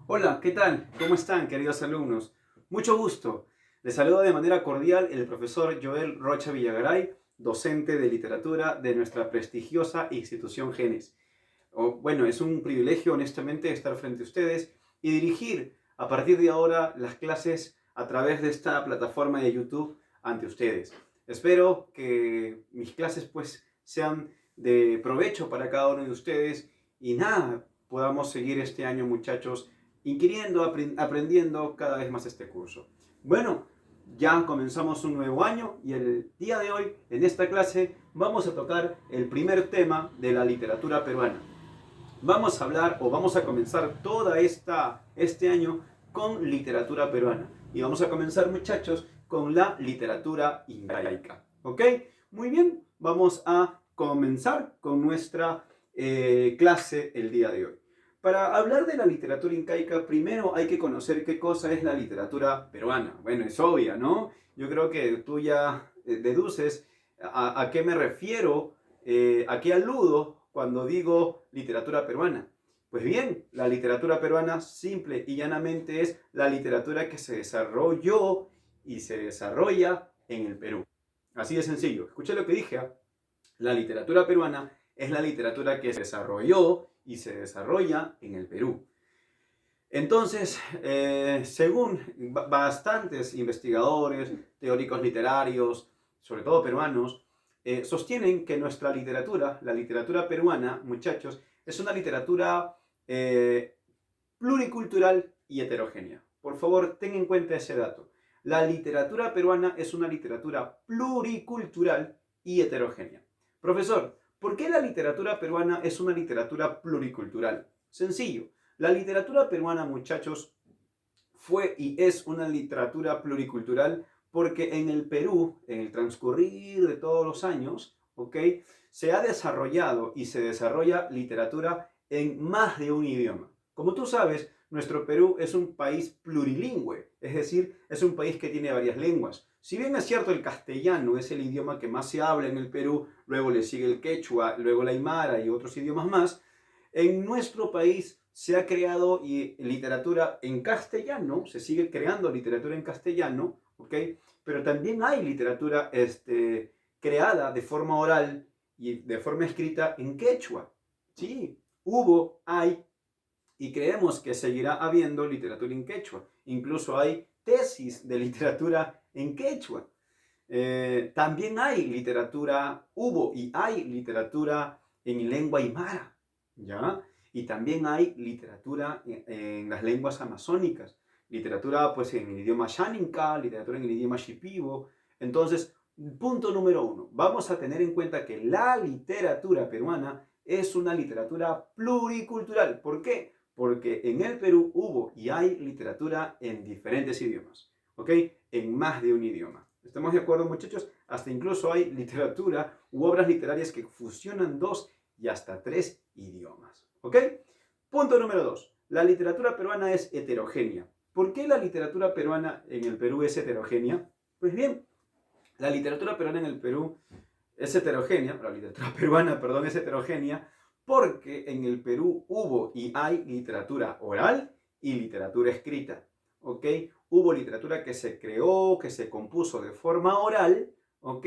Hola, ¿qué tal? ¿Cómo están, queridos alumnos? Mucho gusto. Les saluda de manera cordial el profesor Joel Rocha Villagaray, docente de literatura de nuestra prestigiosa institución GENES. Bueno, es un privilegio, honestamente, estar frente a ustedes y dirigir a partir de ahora las clases a través de esta plataforma de YouTube ante ustedes. Espero que mis clases pues sean de provecho para cada uno de ustedes y nada, podamos seguir este año, muchachos, inquiriendo, aprendiendo cada vez más este curso. Bueno, ya comenzamos un nuevo año y el día de hoy, en esta clase, vamos a tocar el primer tema de la literatura peruana. Vamos a hablar o vamos a comenzar este año con literatura peruana. Y vamos a comenzar, muchachos, con la literatura incaica. ¿Ok? Muy bien, vamos a comenzar con nuestra clase el día de hoy. Para hablar de la literatura incaica, primero hay que conocer qué cosa es la literatura peruana. Bueno, es obvia, ¿no? Yo creo que tú ya deduces a qué me refiero, a qué aludo cuando digo literatura peruana. Pues bien, la literatura peruana simple y llanamente es la literatura que se desarrolló y se desarrolla en el Perú. Así de sencillo. Escuché lo que dije. La literatura peruana es la literatura que se desarrolló y se desarrolla en el Perú. Entonces, según bastantes investigadores, teóricos literarios, sobre todo peruanos, sostienen que nuestra literatura, la literatura peruana, muchachos, es una literatura pluricultural y heterogénea. Por favor, ten en cuenta ese dato. La literatura peruana es una literatura pluricultural y heterogénea. Profesor, ¿por qué la literatura peruana es una literatura pluricultural? Sencillo. La literatura peruana, muchachos, fue y es una literatura pluricultural porque en el Perú, en el transcurrir de todos los años, ¿ok?, se ha desarrollado y se desarrolla literatura en más de un idioma. Como tú sabes, nuestro Perú es un país plurilingüe, es decir, es un país que tiene varias lenguas. Si bien es cierto el castellano es el idioma que más se habla en el Perú, luego le sigue el quechua, luego el aymara y otros idiomas más, en nuestro país se ha creado literatura en castellano, se sigue creando literatura en castellano, ¿ok? Pero también hay literatura creada de forma oral y de forma escrita en quechua. Sí, hubo, hay y creemos que seguirá habiendo literatura en quechua. Incluso hay tesis de literatura en quechua. También hay literatura, hubo y hay literatura en lengua aymara, ¿ya? Y también hay literatura en las lenguas amazónicas, literatura pues en el idioma xáninca, literatura en el idioma shipibo. Entonces, punto número uno, vamos a tener en cuenta que la literatura peruana es una literatura pluricultural. ¿Por qué? Porque en el Perú hubo y hay literatura en diferentes idiomas, ¿ok? En más de un idioma. ¿Estamos de acuerdo, muchachos? Hasta incluso hay literatura u obras literarias que fusionan dos y hasta tres idiomas, ¿ok? Punto número dos. La literatura peruana es heterogénea. ¿Por qué la literatura peruana en el Perú es heterogénea? Pues bien, la literatura peruana en el Perú es heterogénea, la literatura peruana, perdón, es heterogénea porque en el Perú hubo y hay literatura oral y literatura escrita, ¿ok? Hubo literatura que se creó, que se compuso de forma oral, ¿ok?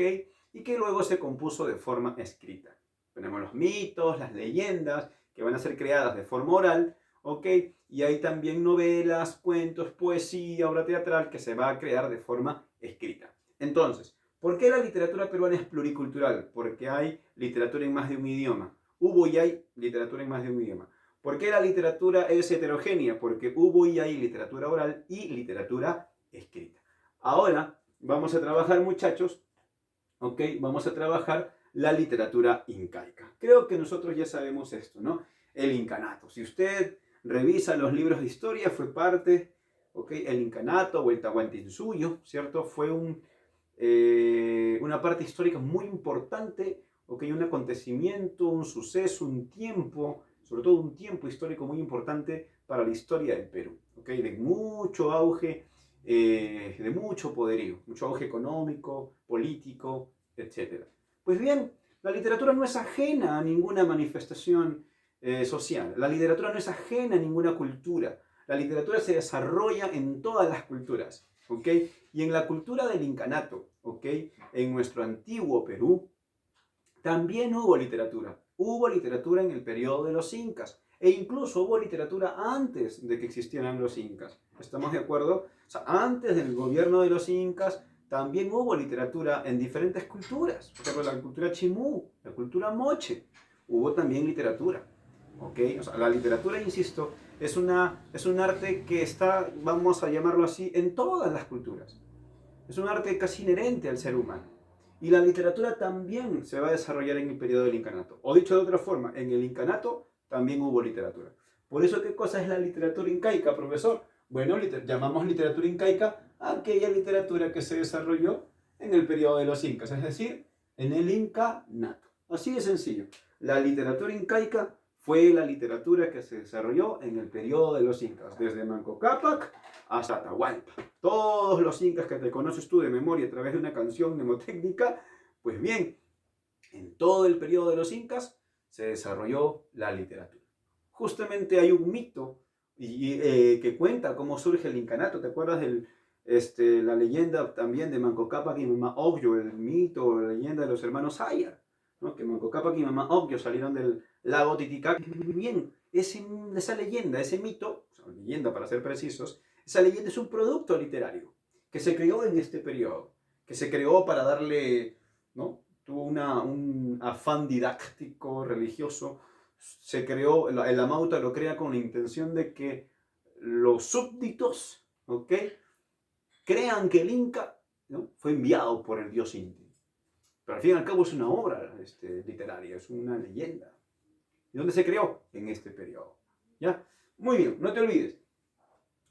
Y que luego se compuso de forma escrita. Tenemos los mitos, las leyendas, que van a ser creadas de forma oral, ¿ok? Y hay también novelas, cuentos, poesía, obra teatral que se va a crear de forma escrita. Entonces, ¿por qué la literatura peruana es pluricultural? Porque hay literatura en más de un idioma. Hubo y hay literatura en más de un idioma. ¿Por qué la literatura es heterogénea? Porque hubo y hay literatura oral y literatura escrita. Ahora vamos a trabajar, muchachos, ¿ok? Vamos a trabajar la literatura incaica. Creo que nosotros ya sabemos esto, ¿no? El incanato. Si usted revisa los libros de historia, fue parte, ¿ok? El incanato o el Tahuantinsuyo, ¿cierto? Fue una parte histórica muy importante, ¿okay? Un acontecimiento, un suceso, un tiempo, sobre todo un tiempo histórico muy importante para la historia del Perú, ¿okay? De mucho auge, de mucho auge económico, político, etc. Pues bien, la literatura no es ajena a ninguna manifestación social, la literatura no es ajena a ninguna cultura, La literatura se desarrolla en todas las culturas, ¿ok? Y en la cultura del incanato, ¿ok? En nuestro antiguo Perú, también hubo literatura. Hubo literatura en el periodo de los incas. E incluso hubo literatura antes de que existieran los incas. ¿Estamos de acuerdo? O sea, antes del gobierno de los incas también hubo literatura en diferentes culturas. Por ejemplo, la cultura chimú, la cultura moche. Hubo también literatura. ¿Ok? O sea, la literatura, insisto, es un arte que está, vamos a llamarlo así, en todas las culturas. Es un arte casi inherente al ser humano. Y la literatura también se va a desarrollar en el periodo del incanato. O dicho de otra forma, en el incanato también hubo literatura. Por eso, ¿qué cosa es la literatura incaica, profesor? Bueno, llamamos literatura incaica a aquella literatura que se desarrolló en el periodo de los incas, es decir, en el incanato. Así de sencillo. La literatura incaica fue la literatura que se desarrolló en el periodo de los incas, desde Manco Cápac hasta Atahualpa. Todos los incas que te conoces tú de memoria a través de una canción mnemotécnica, pues bien, en todo el periodo de los incas se desarrolló la literatura. Justamente hay un mito que cuenta cómo surge el incanato. ¿Te acuerdas de la leyenda también de Manco Cápac y Mama Ocllo, el mito, la leyenda de los hermanos Ayar? ¿No? Que Manco Cápac y Mama Ocllo salieron del lago Titicaca. Bien, esa leyenda, ese mito, o sea, leyenda para ser precisos, esa leyenda es un producto literario que se creó en este periodo, que se creó para darle, ¿no? Tuvo un afán didáctico, religioso. Se creó, el Amauta lo crea con la intención de que los súbditos, ¿ok?, crean que el Inca, ¿no?, fue enviado por el dios Inti. Pero al fin y al cabo es una obra literaria, es una leyenda. ¿Y dónde se creó? En este periodo. ¿Ya? Muy bien, no te olvides.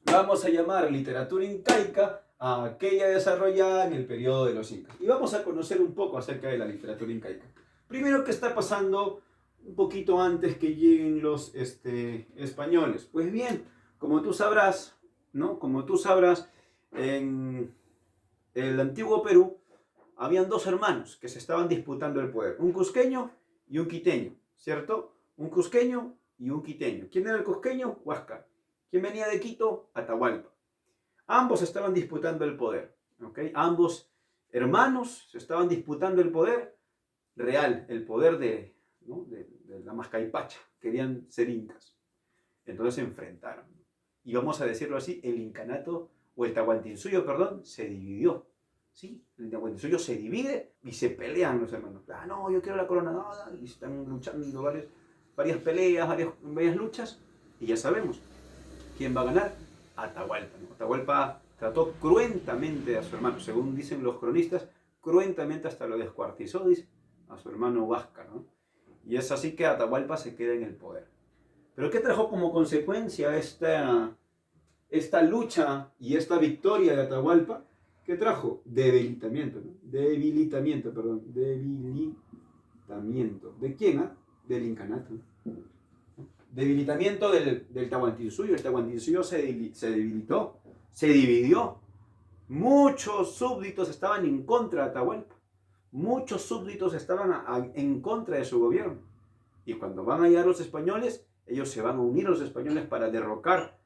Vamos a llamar literatura incaica a aquella desarrollada en el periodo de los incas. Y vamos a conocer un poco acerca de la literatura incaica. Primero, ¿qué está pasando un poquito antes que lleguen los españoles? Pues bien, como tú sabrás, ¿no? Como tú sabrás, en el antiguo Perú habían dos hermanos que se estaban disputando el poder, un cusqueño y un quiteño, ¿cierto? Un cusqueño y un quiteño. ¿Quién era el cusqueño? Huáscar. ¿Quién venía de Quito? Atahualpa. Ambos estaban disputando el poder, ¿ok? Ambos hermanos se estaban disputando el poder real, el poder ¿no?, de la Mascaipacha. Querían ser incas. Entonces se enfrentaron. Y vamos a decirlo así, el incanato, o el Tahuantinsuyo, perdón, se dividió. ¿Sí? El Tahuantinsuyo se divide y se pelean los hermanos. Ah, no, yo quiero la corona. No, y están luchando varias peleas, varias luchas. Y ya sabemos, ¿quién va a ganar? Atahualpa, ¿no? Atahualpa trató cruentamente a su hermano, según dicen los cronistas, cruentamente hasta lo descuartizó, dice, a su hermano Huáscar, ¿no? Y es así que Atahualpa se queda en el poder. Pero ¿qué trajo como consecuencia esta lucha y esta victoria de Atahualpa? ¿Qué trajo? Debilitamiento, ¿no? Debilitamiento. ¿De quién? Ah? Del incanato. Debilitamiento del Tahuantinsuyo. El Tahuantinsuyo se debilitó, se dividió. Muchos súbditos estaban en contra de Atahualpa. Muchos súbditos estaban en contra de su gobierno. Y cuando van a llegar los españoles, ellos se van a unir a los españoles para derrocar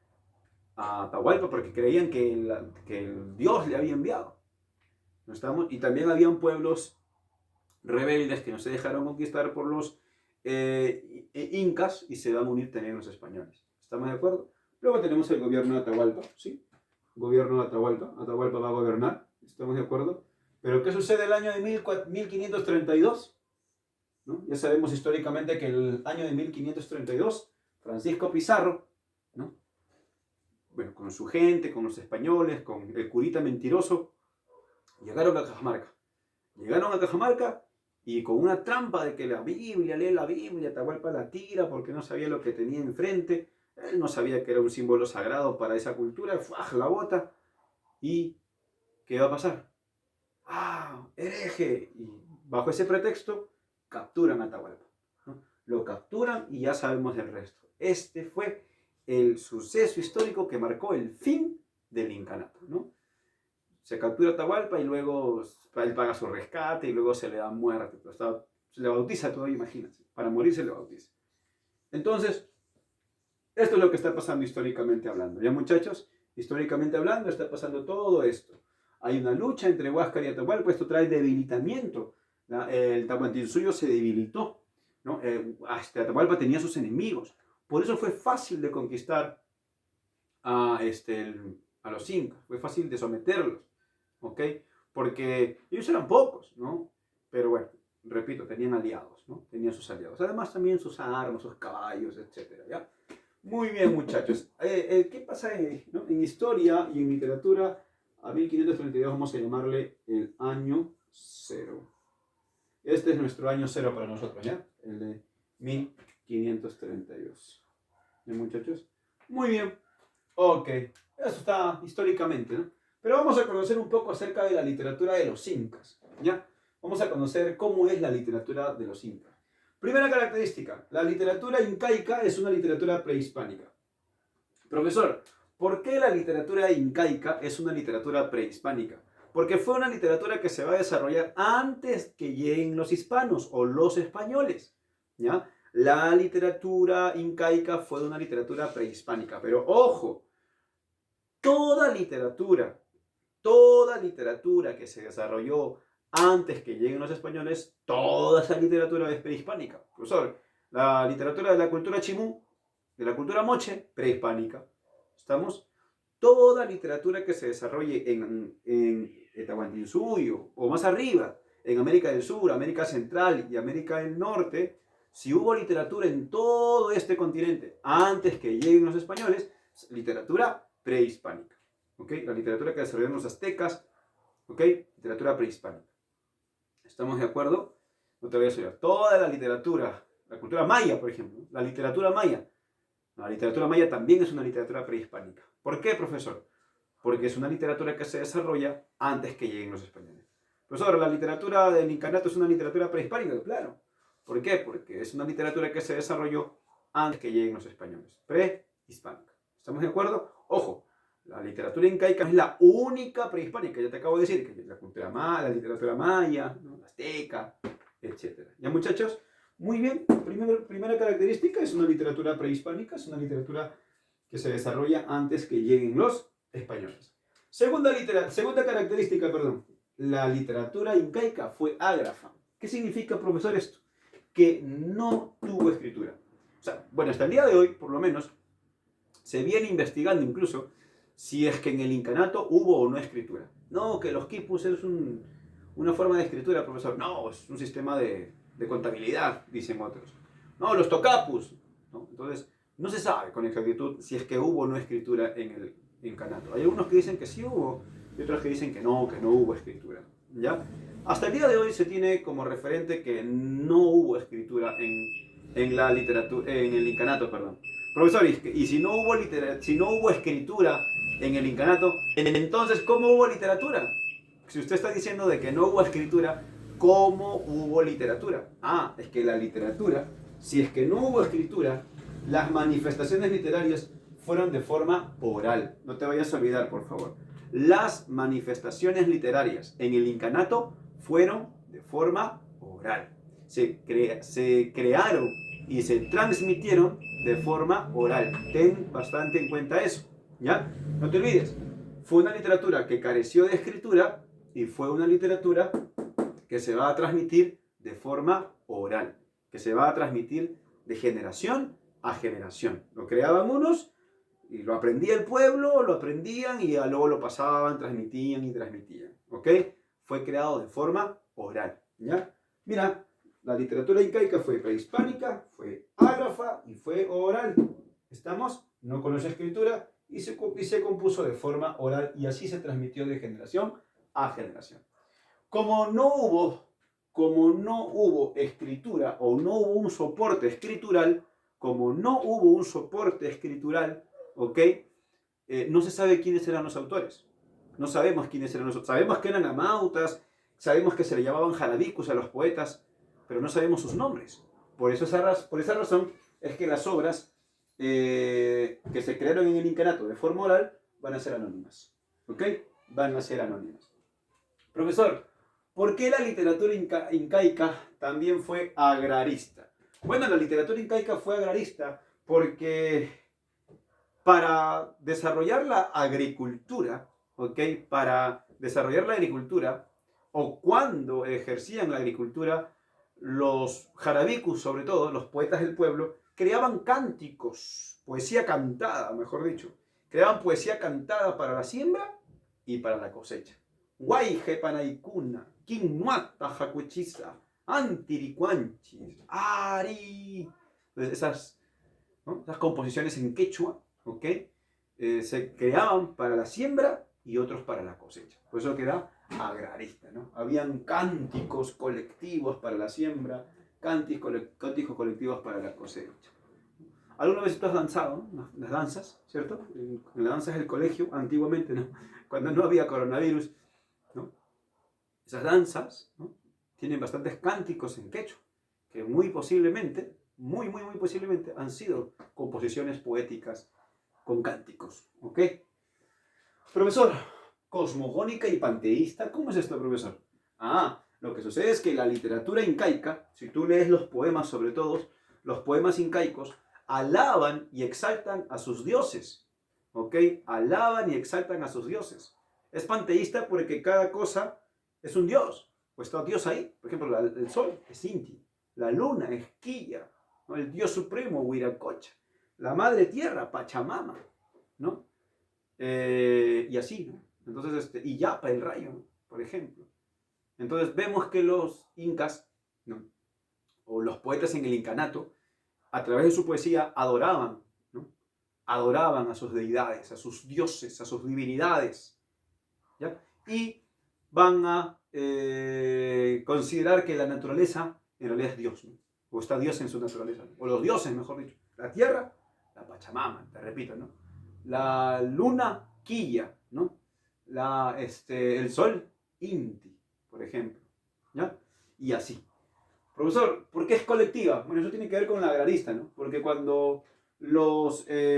a Atahualpa porque creían que el Dios le había enviado. ¿No estamos? Y también habían pueblos rebeldes que no se dejaron conquistar por los incas y se van a unir también los españoles. ¿Estamos de acuerdo? Luego tenemos el gobierno de Atahualpa, ¿sí? Gobierno de Atahualpa. Atahualpa va a gobernar, ¿estamos de acuerdo? Pero ¿qué sucede el año de 1532? ¿No? Ya sabemos históricamente que el año de 1532, Francisco Pizarro, ¿no?, bueno, con su gente, con los españoles, con el curita mentiroso, llegaron a Cajamarca. Llegaron a Cajamarca y con una trampa de que lee la Biblia, Atahualpa la tira porque no sabía lo que tenía enfrente. Él no sabía que era un símbolo sagrado para esa cultura. ¡Fuaj! La bota. ¿Y qué va a pasar? ¡Ah! ¡Hereje! Y bajo ese pretexto capturan a Atahualpa, ¿no? Lo capturan y ya sabemos el resto. Este fue el suceso histórico que marcó el fin del incanato, ¿no? Se captura a Atahualpa y luego él paga su rescate y luego se le da muerte. Se le bautiza todo, imagínense. Para morir se le bautiza. Entonces, Esto es lo que está pasando históricamente hablando. ¿Ya, muchachos? Históricamente hablando está pasando todo esto. Hay una lucha entre Huáscar y Atahualpa, esto trae debilitamiento. El Tahuantinsuyo se debilitó, ¿no? Atahualpa tenía sus enemigos. Por eso fue fácil de conquistar a los incas, fue fácil de someterlos, ¿ok? Porque ellos eran pocos, ¿no? Pero bueno, repito, tenían aliados, ¿no? Tenían sus aliados. Además también sus armas, sus caballos, etcétera, ¿ya? Muy bien, muchachos. ¿Qué pasa ¿no? En historia y en literatura? A 1532 vamos a llamarle el año cero. Este es nuestro año cero para nosotros, ¿ya? El de 1532. ¿Ya, muchachos? Muy bien. Ok. Eso está históricamente, ¿no? Pero vamos a conocer un poco acerca de la literatura de los incas, ¿ya? Vamos a conocer cómo es la literatura de los incas. Primera característica, la literatura incaica es una literatura prehispánica. Profesor, ¿por qué la literatura incaica es una literatura prehispánica? Porque fue una literatura que se va a desarrollar antes que lleguen los hispanos o los españoles, ¿ya? La literatura incaica fue una literatura prehispánica, pero ojo, toda literatura que se desarrolló antes que lleguen los españoles, toda esa literatura es prehispánica. Profesor, la literatura de la cultura chimú, de la cultura moche, prehispánica. ¿Estamos? Toda literatura que se desarrolle en Tahuantinsuyo o más arriba, en América del Sur, América Central y América del Norte, si hubo literatura en todo este continente antes que lleguen los españoles, literatura prehispánica. ¿Okay? La literatura que desarrollaron los aztecas, ¿okay? Literatura prehispánica. ¿Estamos de acuerdo? No te voy a decir. Toda la literatura, la cultura maya, por ejemplo, la literatura maya también es una literatura prehispánica. ¿Por qué, profesor? Porque es una literatura que se desarrolla antes que lleguen los españoles. Profesor, la literatura del incanato es una literatura prehispánica, claro. ¿Por qué? Porque es una literatura que se desarrolló antes que lleguen los españoles. Prehispánica. ¿Estamos de acuerdo? Ojo, la literatura incaica no es la única prehispánica. Ya te acabo de decir que la cultura maya, la literatura maya, ¿no? La azteca, etc. ¿Ya, muchachos? Muy bien. Primera característica es una literatura prehispánica. Es una literatura que se desarrolla antes que lleguen los españoles. Segunda característica, perdón. La literatura incaica fue ágrafa. ¿Qué significa, profesor, esto? Que no tuvo escritura. O sea, bueno, hasta el día de hoy, por lo menos, se viene investigando incluso si es que en el incanato hubo o no escritura. No, que los quipus es una forma de escritura, profesor. No, es un sistema de contabilidad, dicen otros. No, los tocapus. ¿No? Entonces, no se sabe con exactitud si es que hubo o no escritura en el incanato. Hay algunos que dicen que sí hubo y otros que dicen que no hubo escritura. ¿Ya? Hasta el día de hoy se tiene como referente que no hubo escritura en la literatura, en el incanato, perdón. Profesor, y si no hubo escritura en el incanato, entonces ¿cómo hubo literatura? Si usted está diciendo de que no hubo escritura, ¿cómo hubo literatura? Ah, es que la literatura, si es que no hubo escritura, las manifestaciones literarias fueron de forma oral. No te vayas a olvidar, por favor. Las manifestaciones literarias en el incanato fueron de forma oral. Se crearon y se transmitieron de forma oral. Ten bastante en cuenta eso, ¿ya? No te olvides, fue una literatura que careció de escritura y fue una literatura que se va a transmitir de forma oral, que se va a transmitir de generación a generación. Lo creaban unos y lo aprendía el pueblo, lo aprendían y luego lo pasaban, transmitían y transmitían, ¿ok? Fue creado de forma oral, ¿ya? Mira, la literatura incaica fue prehispánica, fue ágrafa y fue oral. ¿Estamos? No conoce escritura y se compuso de forma oral y así se transmitió de generación a generación. Como no hubo escritura o no hubo un soporte escritural, ¿ok? No se sabe quiénes eran los autores. No sabemos quiénes eran los autores. Sabemos que eran amautas, sabemos que se le llamaban jarabicus a los poetas, pero no sabemos sus nombres. Por esa razón es que las obras que se crearon en el incanato de forma oral van a ser anónimas. ¿Ok? Van a ser anónimas. Profesor, ¿por qué la literatura incaica también fue agrarista? Bueno, la literatura incaica fue agrarista porque para desarrollar la agricultura, ¿ok? Para desarrollar la agricultura, o cuando ejercían la agricultura, los jarabicus, sobre todo, los poetas del pueblo, creaban cánticos, poesía cantada, mejor dicho. Creaban poesía cantada para la siembra y para la cosecha. Guayje panaikuna, quinnuata jacuchiza, antiricuanchis, ari. Entonces esas, ¿no? Esas composiciones en quechua, ¿ok? Se creaban para la siembra y otros para la cosecha. Por eso queda agrarista, ¿no? Habían cánticos colectivos para la siembra, cánticos colectivos para la cosecha. ¿Alguna vez tú has danzado, ¿no? Las danzas, ¿cierto? En las danzas del colegio, antiguamente, ¿no? Cuando no había coronavirus, ¿no? Esas danzas, ¿no? Tienen bastantes cánticos en quechua, que muy posiblemente, muy posiblemente, han sido composiciones poéticas con cánticos, ¿ok? Profesor, cosmogónica y panteísta, ¿cómo es esto, profesor? Lo que sucede es que la literatura incaica, si tú lees los poemas, sobre todo, los poemas incaicos, alaban y exaltan a sus dioses, ¿ok? Alaban y exaltan a sus dioses. Es panteísta porque cada cosa es un dios, pues está Dios ahí. Por ejemplo, el sol es Inti, la luna es Quilla, ¿no? El dios supremo, Huiracocha, la madre tierra, Pachamama, ¿no? Y así, ¿no? Entonces, y Yapa, el rayo, ¿no? Por ejemplo. Entonces vemos que los incas, ¿no? O los poetas en el incanato, a través de su poesía adoraban, ¿no? Adoraban a sus deidades, a sus dioses, a sus divinidades, ¿ya? Y van a considerar que la naturaleza en realidad es Dios, ¿no? O está Dios en su naturaleza, ¿no? O los dioses, mejor dicho. La tierra, la Pachamama, te repito, ¿no? La luna, Quilla, ¿no? El sol, Inti, por ejemplo, ¿ya? Y así. Profesor, ¿por qué es colectiva? Bueno, eso tiene que ver con la agrarista, ¿no? Porque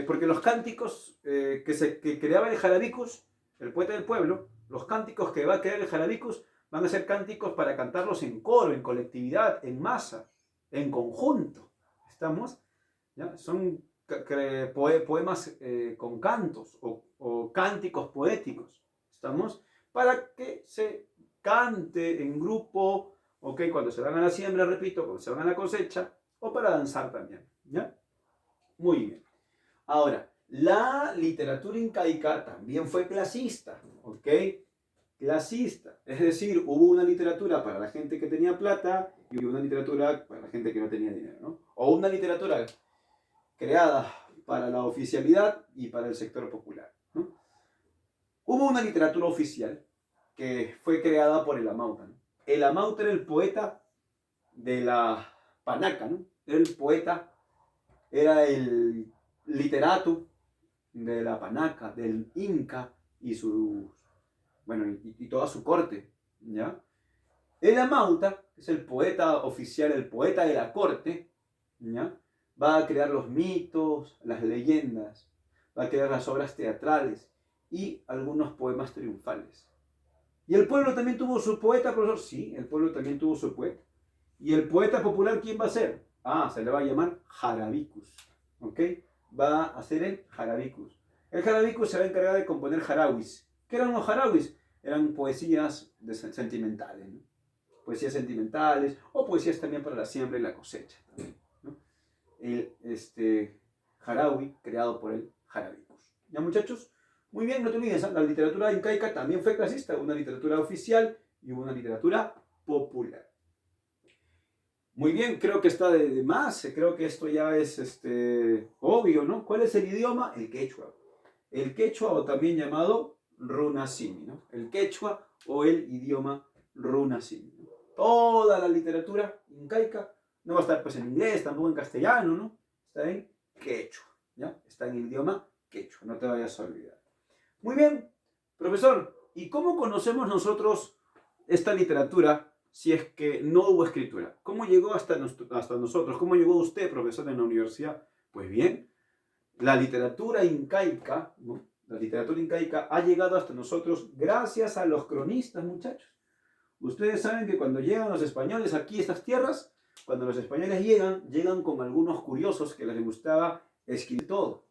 porque los cánticos que creaba el Jarabicus, el poeta del pueblo, los cánticos que va a crear el Jarabicus van a ser cánticos para cantarlos en coro, en colectividad, en masa, en conjunto. ¿Estamos? ¿Ya? Son poemas con cantos o cánticos poéticos. ¿Estamos? Para que se cante en grupo, ¿ok? Cuando se van a la siembra, repito, cuando se van a la cosecha, o para danzar también, ¿ya? Muy bien. Ahora, la literatura incaica también fue clasista, ¿ok? Clasista, es decir, hubo una literatura para la gente que tenía plata y hubo una literatura para la gente que no tenía dinero, ¿no? O una literatura creada para la oficialidad y para el sector popular, ¿no? Hubo una literatura oficial que fue creada por el Amauta, ¿no? El Amauta era el poeta de la panaca, ¿no? El poeta era el literato de la panaca, del Inca y y toda su corte, ¿ya? El Amauta es el poeta oficial, el poeta de la corte, ¿ya? Va a crear los mitos, las leyendas, va a crear las obras teatrales y algunos poemas triunfales. ¿Y el pueblo también tuvo su poeta, profesor? Sí, el pueblo también tuvo su poeta. ¿Y el poeta popular quién va a ser? Se le va a llamar Jarabicus, ¿ok? Va a ser el Jarabicus. El Jarabicus se va a encargar de componer jarawis. ¿Qué eran los jarawis? Eran poesías sentimentales, ¿no? Poesías sentimentales o poesías también para la siembra y la cosecha, también, ¿no? El jarawi creado por el Jarabicus. ¿Ya, muchachos? Muy bien, no te olvides, la literatura incaica también fue clasista, una literatura oficial y una literatura popular. Muy bien, creo que está de más, creo que esto ya es obvio, ¿no? ¿Cuál es el idioma? El quechua. El quechua, o también llamado runasimi, ¿no? El quechua o el idioma runasimi, ¿no? Toda la literatura incaica no va a estar pues en inglés, tampoco en castellano, ¿no? Está en quechua, ¿ya? Está en el idioma quechua, no te vayas a olvidar. Muy bien, profesor, ¿y cómo conocemos nosotros esta literatura si es que no hubo escritura? ¿Cómo llegó hasta nosotros? ¿Cómo llegó usted, profesor, en la universidad? Pues bien, la literatura incaica, ¿no? La literatura incaica ha llegado hasta nosotros gracias a los cronistas, muchachos. Ustedes saben que cuando llegan los españoles aquí a estas tierras, cuando los españoles llegan con algunos curiosos que les gustaba escribir todo.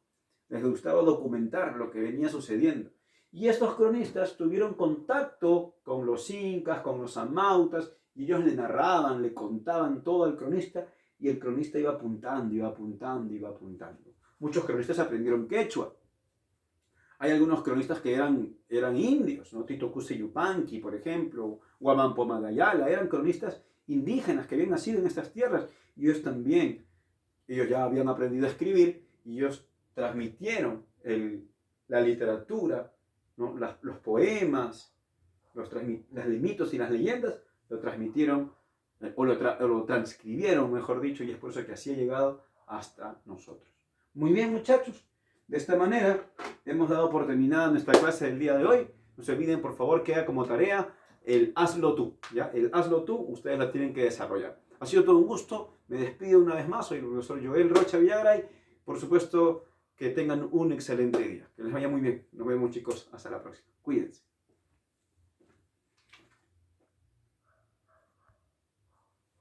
les gustaba documentar lo que venía sucediendo. Y estos cronistas tuvieron contacto con los incas, con los amautas, y ellos le narraban, le contaban todo al cronista, y el cronista iba apuntando, iba apuntando, iba apuntando. Muchos cronistas aprendieron quechua. Hay algunos cronistas que eran indios, ¿no? Tito Cusi Yupanqui, por ejemplo, Guamán Pomagayala, eran cronistas indígenas que habían nacido en estas tierras, y ellos también, ellos ya habían aprendido a escribir, y ellos transmitieron la literatura, ¿no? Los poemas, los mitos y las leyendas, lo transmitieron, o lo transcribieron, mejor dicho, y es por eso que así ha llegado hasta nosotros. Muy bien, muchachos, de esta manera hemos dado por terminada nuestra clase del día de hoy. No se olviden, por favor, queda como tarea el hazlo tú, ¿ya? El hazlo tú, ustedes la tienen que desarrollar. Ha sido todo un gusto, me despido una vez más, soy el profesor Joel Rocha Villagray. Por supuesto, que tengan un excelente día, que les vaya muy bien. Nos vemos, chicos, hasta la próxima. Cuídense.